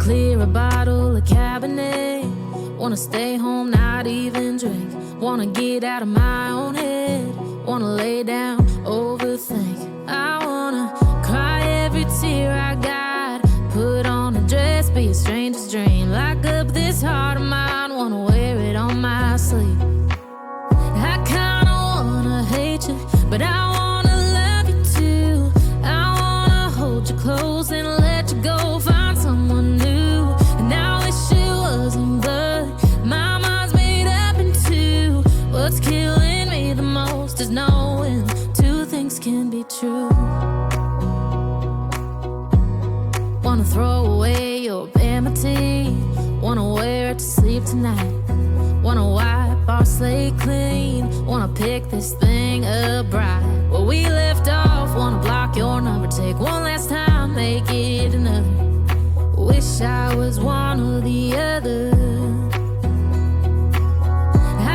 clear a bottle of Cabernet. Wanna stay home, not even drink. Wanna get out of my own head. Wanna lay down, overthink. I wanna cry every tear I got. Put on a dress, be a stranger's dream. Lock up this heart of mine, wanna wear it on my sleeve. I kinda wanna hate you, but I wanna love you too. I wanna hold you close and let you go, find someone new. And I wish it wasn't, but my mind's made up in two. What's killing me the most is knowing two things can be true. Wanna throw away your vanity. Wanna wear it to sleep tonight. Wanna wipe our slate clean. Wanna pick this thing up right where we left off. Wanna block your number, take one last time, make it another. Wish I was one or the other.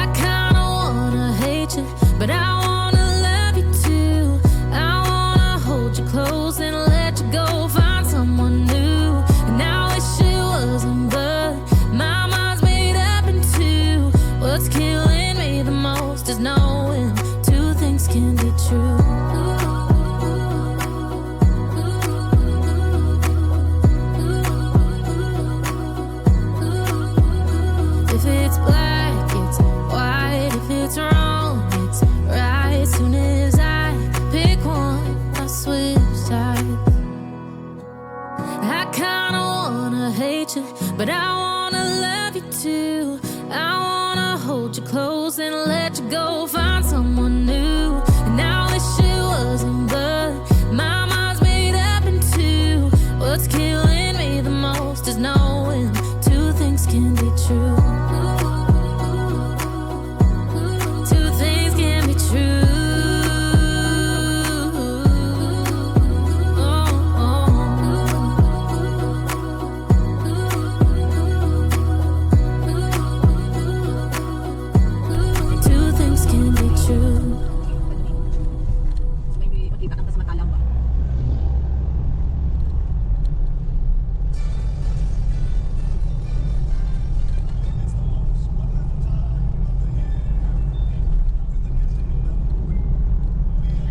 I kinda wanna hate you, but I wanna love you too. I wanna hold you close and let you go, find someone new. And I wish it wasn't, but my mind's made up in two. What's killing me the most is knowing two things can be true. If it's black, it's white. If it's wrong, it's right. Soon as I pick one, I switch sides. I kinda wanna hate you, but I wanna love you too. I wanna hold you close and let you go, find someone new. And I wish it wasn't, but my mind's made up in two. What's killing me the most is knowing two things can be true. Two things can be true. Two things can be true. May makita kang kasamatalang ba?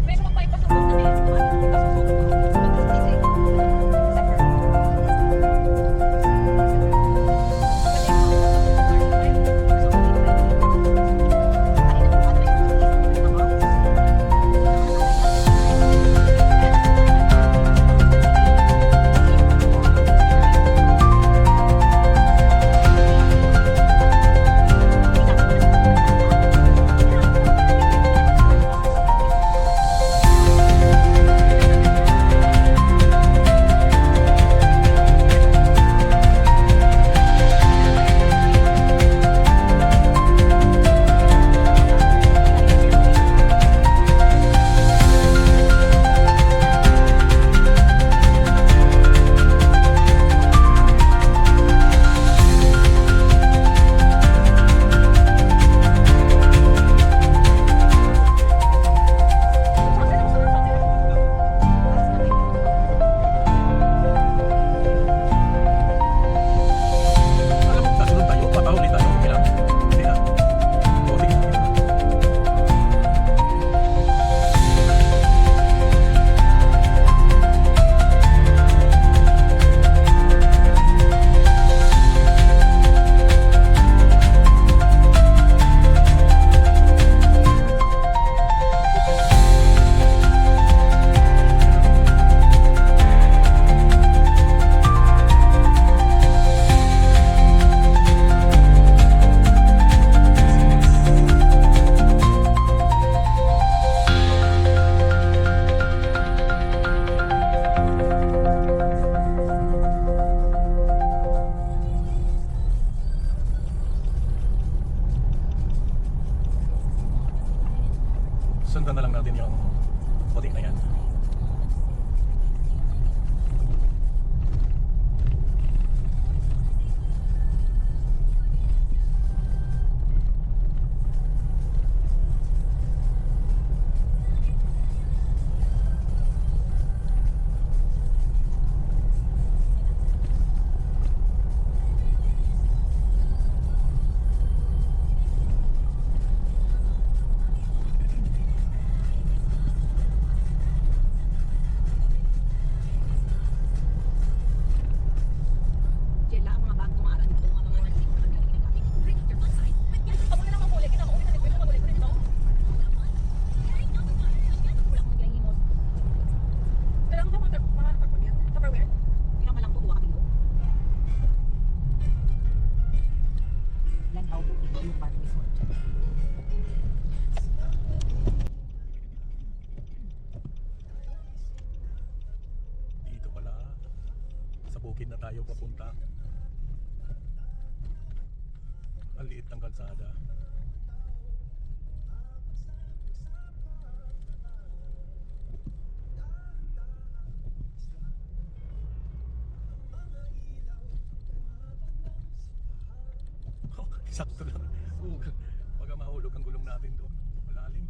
May mga paipasok na sundan na lang natin yung puti na yan. Tatawid na tayo papunta. Ang liit ng kalsada. Oh, sakto lang. Baka mahulog ang gulong natin doon. Malalim.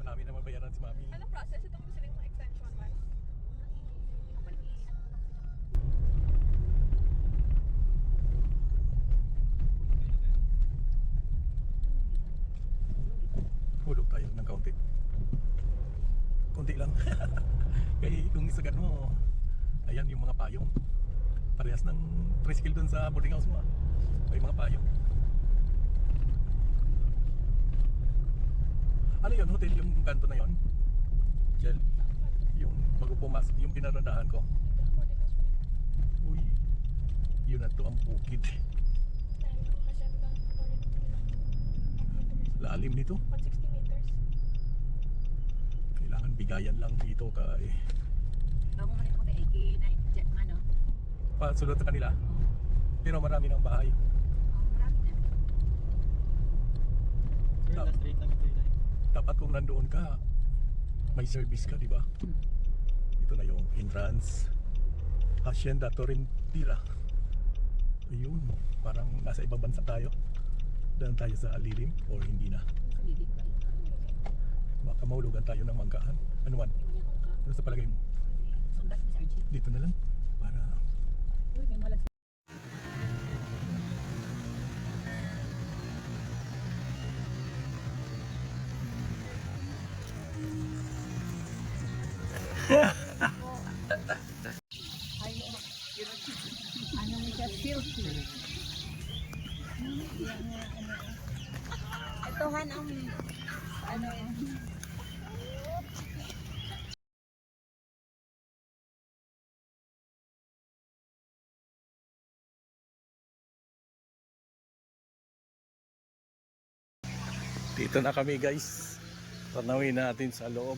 Marami na mabayaran si Mami. Anong process? Itong gusto ng extension man. Hulog tayo ng kaunti. Kunti lang. Kaya kung isagan mo, ayan yung mga payong. Parehas ng tricycle dun sa boarding house mo. May mga payong. Ano yun? Hotel yung kanto na yun? Jel? Yung bago pumasok, yung pinaradahan ko. Uy, yun na to ang bukid. Lalim nito. 160 meters. Kailangan bigayan lang dito kay pasulot sa kanila. Pero marami ng bahay. Dapat kung nandoon ka, may service ka, di ba? Ito na yung entrance. Hacienda Torrentira. Ayun, parang nasa ibang bansa tayo. Daan tayo sa lilim or hindi na. Baka mahulugan tayo ng manggaan. Ano man? Ano sa palagay mo? Dito na lang para Itohan ang ano dito na kami guys. Tanawin natin sa loob.